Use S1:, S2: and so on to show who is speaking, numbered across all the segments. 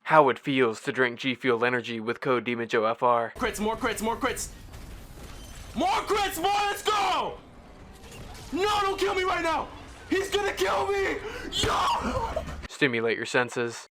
S1: how it feels to drink G Fuel energy with code demonjoefr.
S2: Crits, more crits, more crits! More crits, more, let's go! No, don't kill me right now! He's gonna kill me! Yo!
S1: Stimulate your senses.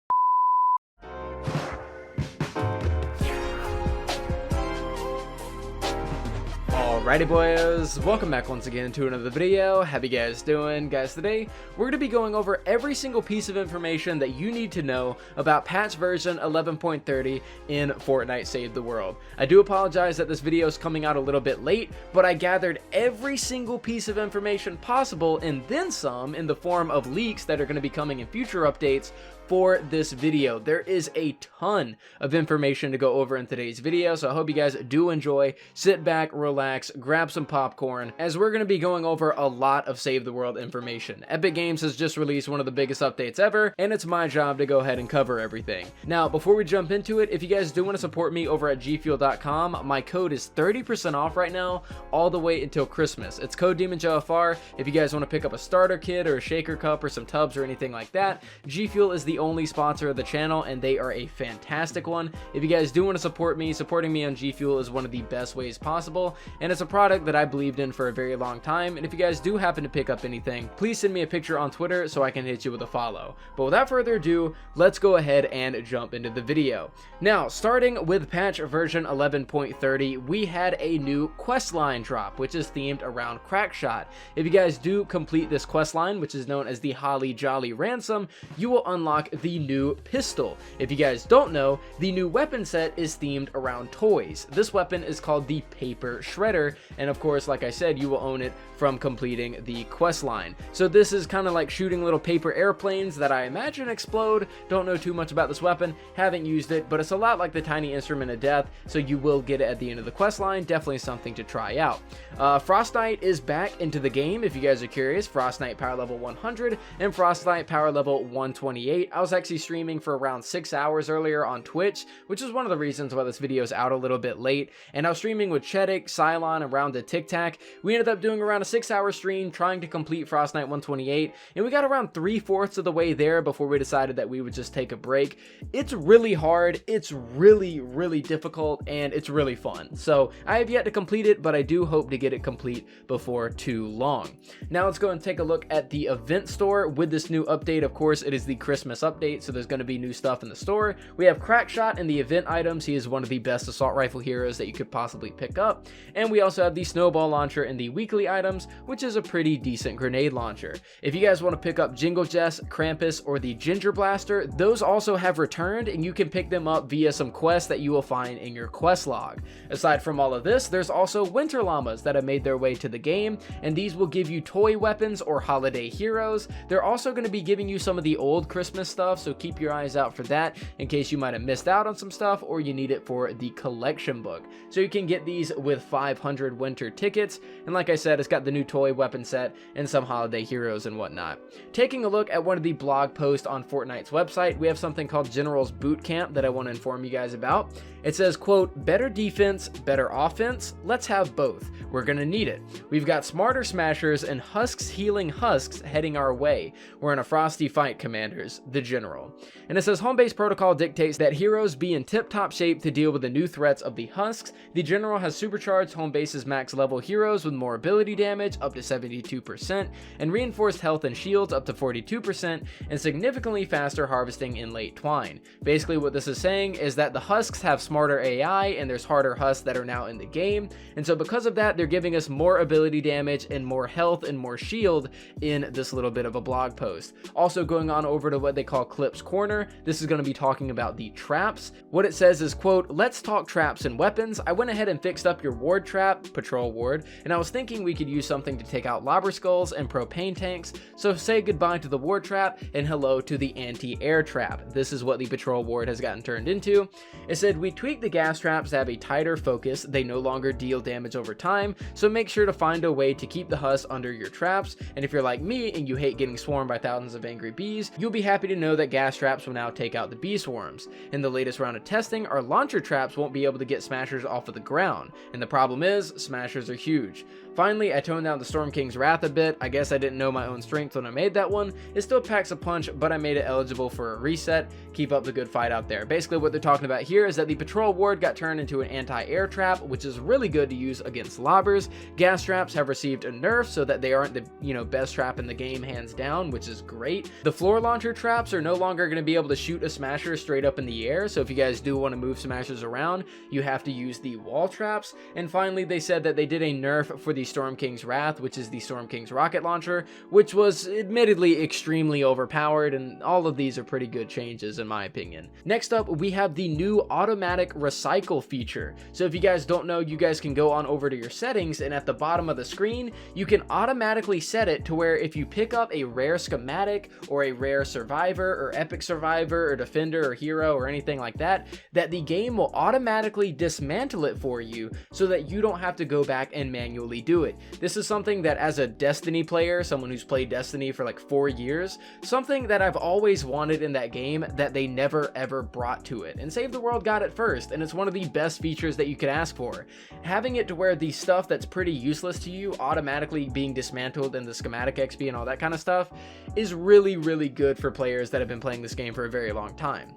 S3: Alrighty boys, welcome back once again to another video. How you guys doing? Guys, today we're going to be going over every single piece of information that you need to know about patch version 11.30 in Fortnite Save the World. I do apologize that this video is coming out a little bit late, but I gathered every single piece of information possible and then some in the form of leaks that are going to be coming in future updates for this video. There is a ton of information to go over in today's video, so I hope you guys do enjoy. Sit back, relax, grab some popcorn, as we're going to be going over a lot of Save the World information. Epic Games has just released one of the biggest updates ever, and it's my job to go ahead and cover everything. Now, before we jump into it, if you guys do want to support me over at gfuel.com, my code is 30% off right now, all the way until Christmas. It's code demonjoefr. If you guys want to pick up a starter kit or a shaker cup or some tubs or anything like that, G Fuel is the only sponsor of the channel, and they are a fantastic one. If you guys do want to support me, supporting me on G Fuel is one of the best ways possible, and it's a product that I believed in for a very long time. And if you guys do happen to pick up anything, please send me a picture on Twitter so I can hit you with a follow. But without further ado, let's go ahead and jump into the video. Now, starting with patch version 11.30, we had a new quest line drop, which is themed around Crackshot. If you guys do complete this quest line, which is known as the Holly Jolly Ransom, you will unlock the new pistol. If you guys don't know, the new weapon set is themed around toys. This weapon is called the Paper Shredder, and of course, like I said, you will own it from completing the quest line. So this is kind of like shooting little paper airplanes that I imagine explode. Don't know too much about this weapon, haven't used it, but it's a lot like the Tiny Instrument of Death, so you will get it at the end of the quest line. Definitely something to try out. Frostnite is back into the game, if you guys are curious. Frostnite power level 100 and Frostnite power level 128. I was actually streaming for around 6 hours earlier on Twitch, which is one of the reasons why this video is out a little bit late. And I was streaming with Chedic, Cylon, and Round the Tic Tac. We ended up doing around a 6-hour stream trying to complete Frostnite 128, and we got around 3/4 of the way there before we decided that we would just take a break. It's really hard, it's really difficult, and it's really fun. So I have yet to complete it, but I do hope to get it complete before too long. Now let's go and take a look at the event store with this new update. Of course, it is the Christmas update, so there's going to be new stuff in the store. We have Crackshot in the event items. He is one of the best assault rifle heroes that you could possibly pick up. And we also have the snowball launcher in the weekly items, which is a pretty decent grenade launcher. If you guys want to pick up Jingle Jess, Krampus, or the Ginger Blaster, those also have returned, and you can pick them up via some quests that you will find in your quest log. Aside from all of this, there's also Winter Llamas that have made their way to the game, and these will give you toy weapons or holiday heroes. They're also going to be giving you some of the old Christmas stuff, so keep your eyes out for that in case you might have missed out on some stuff or you need it for the collection book. So you can get these with 500 winter tickets, and like I said, it's got the new toy weapon set and some holiday heroes and whatnot. Taking a look at one of the blog posts on Fortnite's website, we have something called General's Boot Camp that I want to inform you guys about. It says, quote, "Better defense, better offense? Let's have both. We're gonna need it. We've got smarter smashers and husks healing husks heading our way. We're in a frosty fight, commanders. The General." And it says, "Home base protocol dictates that heroes be in tip-top shape to deal with the new threats of the husks. The General has supercharged home base's max level heroes with more ability damage up to 72% and reinforced health and shields up to 42% and significantly faster harvesting in late twine." Basically what this is saying is that the husks have smarter AI and there's harder husks that are now in the game, and so because of that they're giving us more ability damage and more health and more shield in this little bit of a blog post. Also going on over to what they call Clips Corner, this is going to be talking about the traps. What it says is, quote, "Let's talk traps and weapons. I went ahead and fixed up your ward trap, patrol ward, and I was thinking we could use something to take out lobber skulls and propane tanks, so say goodbye to the ward trap and hello to the anti-air trap." This is what the patrol ward has gotten turned into. It said, "We tweaked the gas traps to have a tighter focus. They no longer deal damage over time, so make sure to find a way to keep the husks under your traps, and if you're like me and you hate getting swarmed by thousands of angry bees, you'll be happy to know that gas traps will now take out the bee swarms. In the latest round of testing, our launcher traps won't be able to get smashers off of the ground, and the problem is, smashers are huge. Finally, I toned down the Storm King's Wrath a bit. I guess I didn't know my own strength when I made that one. It still packs a punch, but I made it eligible for a reset. Keep up the good fight out there. Basically what they're talking about here is that the patrol ward got turned into an anti-air trap, which is really good to use against lobbers. Gas traps have received a nerf so that they aren't the best trap in the game hands down, which is great. The floor launcher traps are no longer going to be able to shoot a smasher straight up in the air, so if you guys do want to move smashers around, you have to use the wall traps. And finally, they said that they did a nerf for the Storm King's Wrath, which is the Storm King's rocket launcher, which was admittedly extremely overpowered, and all of these are pretty good changes in my opinion. Next up, we have the new automatic recycle feature. So if you guys don't know, you guys can go on over to your settings, and at the bottom of the screen, you can automatically set it to where if you pick up a rare schematic or a rare survivor or epic survivor or defender or hero or anything like that, that the game will automatically dismantle it for you so that you don't have to go back and manually do it. This is something that, as a Destiny player, someone who's played Destiny for like 4 years, something that I've always wanted in that game that they never ever brought to it. And Save the World got it first, and it's one of the best features that you could ask for. Having it to where the stuff that's pretty useless to you automatically being dismantled in the schematic XP and all that kind of stuff is really, really good for players that have been playing this game for a very long time.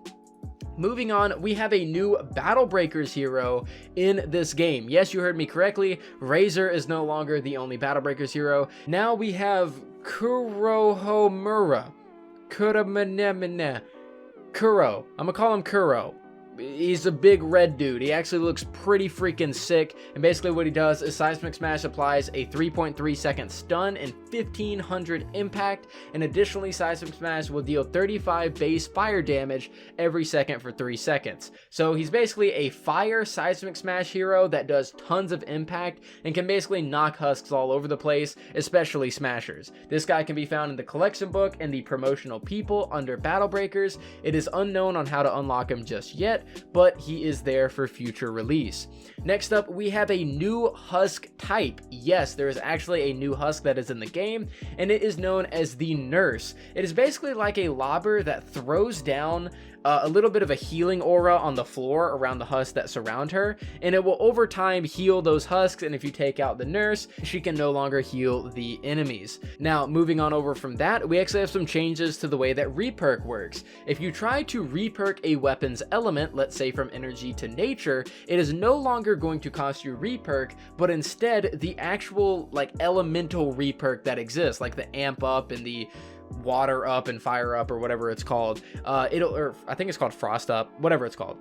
S3: Moving on, we have a new Battle Breakers hero in this game. Yes, you heard me correctly. Razor is no longer the only Battle Breakers hero. Now we have Kuro Homer. Kuro. I'm gonna call him Kuro. He's a big red dude. He actually looks pretty freaking sick, and basically what he does is Seismic Smash applies a 3.3 second stun and 1500 impact, and additionally Seismic Smash will deal 35 base fire damage every second for 3 seconds. So he's basically a fire Seismic Smash hero that does tons of impact and can basically knock husks all over the place, especially smashers. This guy can be found in the collection book and the promotional people under Battle Breakers. It is unknown on how to unlock him just yet, but he is there for future release. Next up, we have a new Husk Type. Yes, there is actually a new Husk that is in the game, and it is known as the Nurse. It is basically like a lobber that throws down a little bit of a healing aura on the floor around the husks that surround her, and it will over time heal those husks, and if you take out the Nurse, she can no longer heal the enemies. Now, moving on over from that, we actually have some changes to the way that reperk works. If you try to reperk a weapon's element, let's say from energy to nature, it is no longer going to cost you reperk, but instead the actual like elemental reperk that exists, like the amp up and the water up and fire up or whatever it's called, or I think it's called frost up, whatever it's called.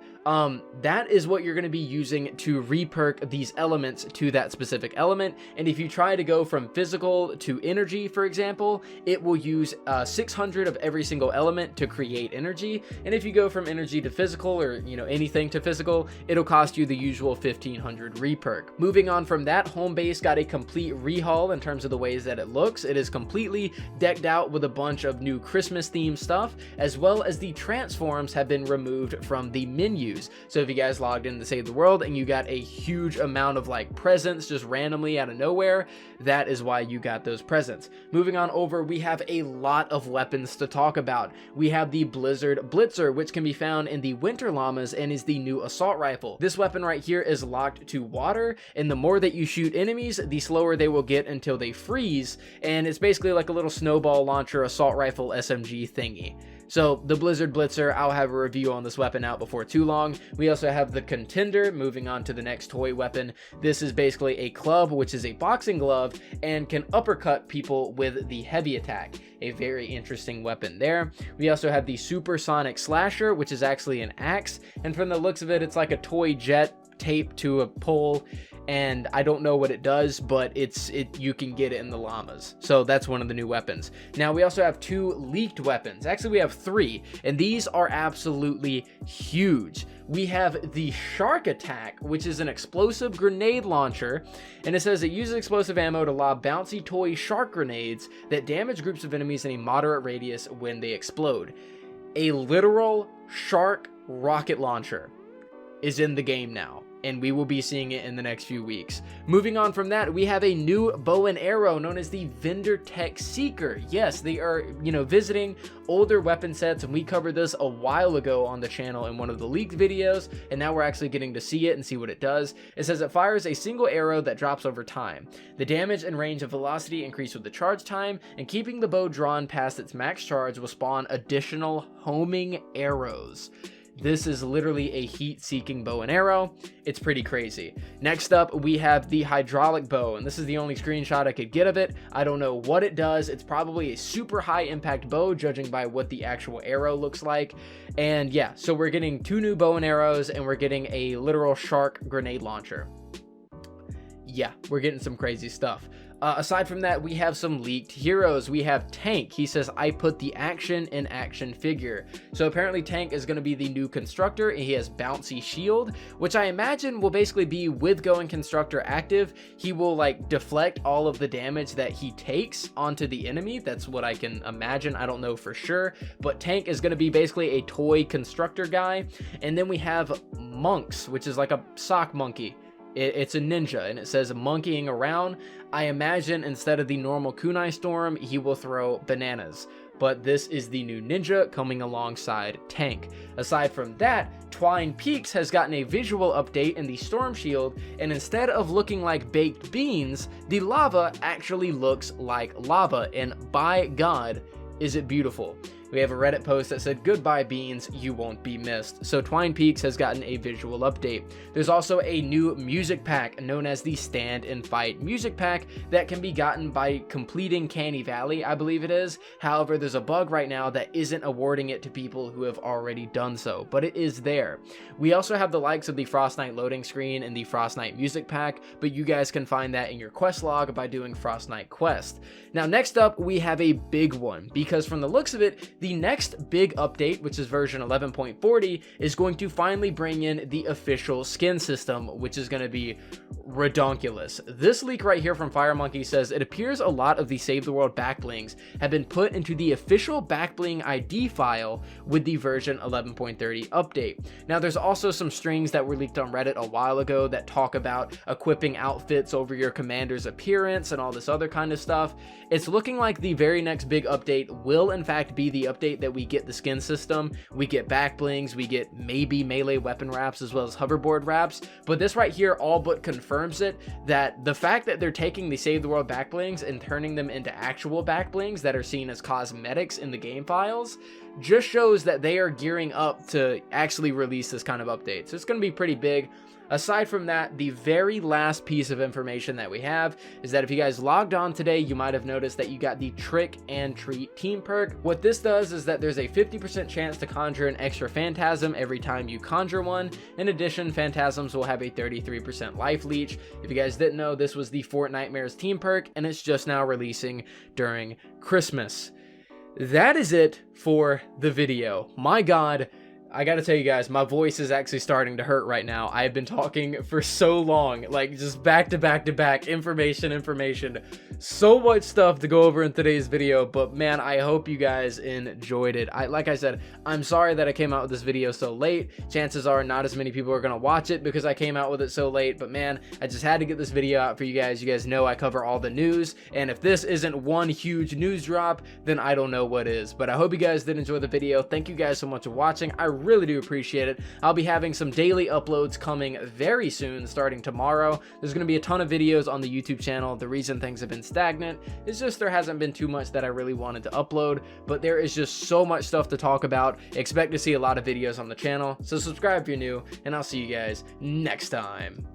S3: That is what you're going to be using to reperk these elements to that specific element. And if you try to go from physical to energy, for example, it will use 600 of every single element to create energy. And if you go from energy to physical, or anything to physical, it'll cost you the usual 1500 reperk. Moving on from that, home base got a complete rehaul in terms of the ways that it looks. It is completely decked out with a bunch of new Christmas themed stuff, as well as the transforms have been removed from the menus. So if you guys logged in to Save the World and you got a huge amount of like presents just randomly out of nowhere, that is why you got those presents. Moving on over, we have a lot of weapons to talk about. We have the Blizzard Blitzer, which can be found in the Winter Llamas and is the new assault rifle. This weapon right here is locked to water, and the more that you shoot enemies, the slower they will get until they freeze, and it's basically like a little snowball launcher assault rifle SMG thingy. So the Blizzard Blitzer, I'll have a review on this weapon out before too long. We also have the Contender, moving on to the next toy weapon. This is basically a club, which is a boxing glove and can uppercut people with the heavy attack. A very interesting weapon there. We also have the Supersonic Slasher, which is actually an axe, and from the looks of it, it's like a toy jet taped to a pole, and I don't know what it does, but you can get it in the llamas. So that's one of the new weapons. Now we also have 2 leaked weapons. Actually, we have 3, and these are absolutely huge. We have the Shark Attack, which is an explosive grenade launcher, and it says it uses explosive ammo to lob bouncy toy shark grenades that damage groups of enemies in a moderate radius when they explode. A literal shark rocket launcher. is in the game now, and we will be seeing it in the next few weeks. Moving on from that, we have a new bow and arrow known as the vendor Tec Seeker. Yes, they are, visiting older weapon sets, and we covered this a while ago on the channel in one of the leaked videos, and now we're actually getting to see it and see what it does. It says it fires a single arrow that drops over time. The damage and range of velocity increase with the charge time, and keeping the bow drawn past its max charge will spawn additional homing arrows. This is literally a heat-seeking bow and arrow. It's pretty crazy. Next up, we have the hydraulic bow, and this is the only screenshot I could get of it. I don't know what it does. It's probably a super high-impact bow, judging by what the actual arrow looks like. And yeah, so we're getting 2 new bow and arrows, and we're getting a literal shark grenade launcher. Yeah, we're getting some crazy stuff. Aside from that, we have some leaked heroes. We have Tank. He says, I put the action in action figure. So apparently Tank is going to be the new constructor, and he has bouncy shield, which I imagine will basically be with going constructor active. He will like deflect all of the damage that he takes onto the enemy. That's what I can imagine. I don't know for sure, but Tank is going to be basically a toy constructor guy. And then we have Monks, which is like a sock monkey. It's a ninja, and it says monkeying around. I imagine instead of the normal kunai storm, he will throw bananas. But this is the new ninja coming alongside Tank. Aside from that, Twine Peaks has gotten a visual update in the Storm Shield, and instead of looking like baked beans, the lava actually looks like lava, and by God, is it beautiful. We have a Reddit post that said, goodbye beans, you won't be missed. So Twine Peaks has gotten a visual update. There's also a new music pack known as the Stand and Fight music pack that can be gotten by completing Canny Valley, I believe it is. However, there's a bug right now that isn't awarding it to people who have already done so, but it is there. We also have the likes of the Frostnite loading screen and the Frostnite music pack, but you guys can find that in your quest log by doing Frostnite quest. Now next up, we have a big one, because from the looks of it, the next big update, which is version 11.40, is going to finally bring in the official skin system, which is going to be redonkulous. This leak right here from FireMonkey says it appears a lot of the Save the World backblings have been put into the official backbling ID file with the version 11.30 update. Now there's also some strings that were leaked on Reddit a while ago that talk about equipping outfits over your commander's appearance and all this other kind of stuff. It's looking like the very next big update will in fact be the update that we get the skin system, we get back blings, we get maybe melee weapon wraps as well as hoverboard wraps, but this right here all but confirms it, that the fact that they're taking the Save the World back blings and turning them into actual back blings that are seen as cosmetics in the game files just shows that they are gearing up to actually release this kind of update. So it's going to be pretty big. Aside from that, the very last piece of information that we have is that if you guys logged on today, you might have noticed that you got the Trick and Treat team perk. What this does is that there's a 50% chance to conjure an extra phantasm every time you conjure one. In addition, phantasms will have a 33% life leech. If you guys didn't know, this was the Fortnitemares team perk, and it's just now releasing during Christmas. That is it for the video. My God, I gotta tell you guys, my voice is actually starting to hurt right now. I have been talking for so long, like just back to back to back, information. So much stuff to go over in today's video, but man, I hope you guys enjoyed it. Like I said, I'm sorry that I came out with this video so late. Chances are not as many people are gonna watch it because I came out with it so late, but man, I just had to get this video out for you guys. You guys know I cover all the news, and if this isn't one huge news drop, then I don't know what is. But I hope you guys did enjoy the video. Thank you guys so much for watching. I really do appreciate it. I'll be having some daily uploads coming very soon, starting tomorrow. There's going to be a ton of videos on the YouTube channel. The reason things have been stagnant is just there hasn't been too much that I really wanted to upload, but there is just so much stuff to talk about. Expect to see a lot of videos on the channel, so subscribe if you're new, and I'll see you guys next time.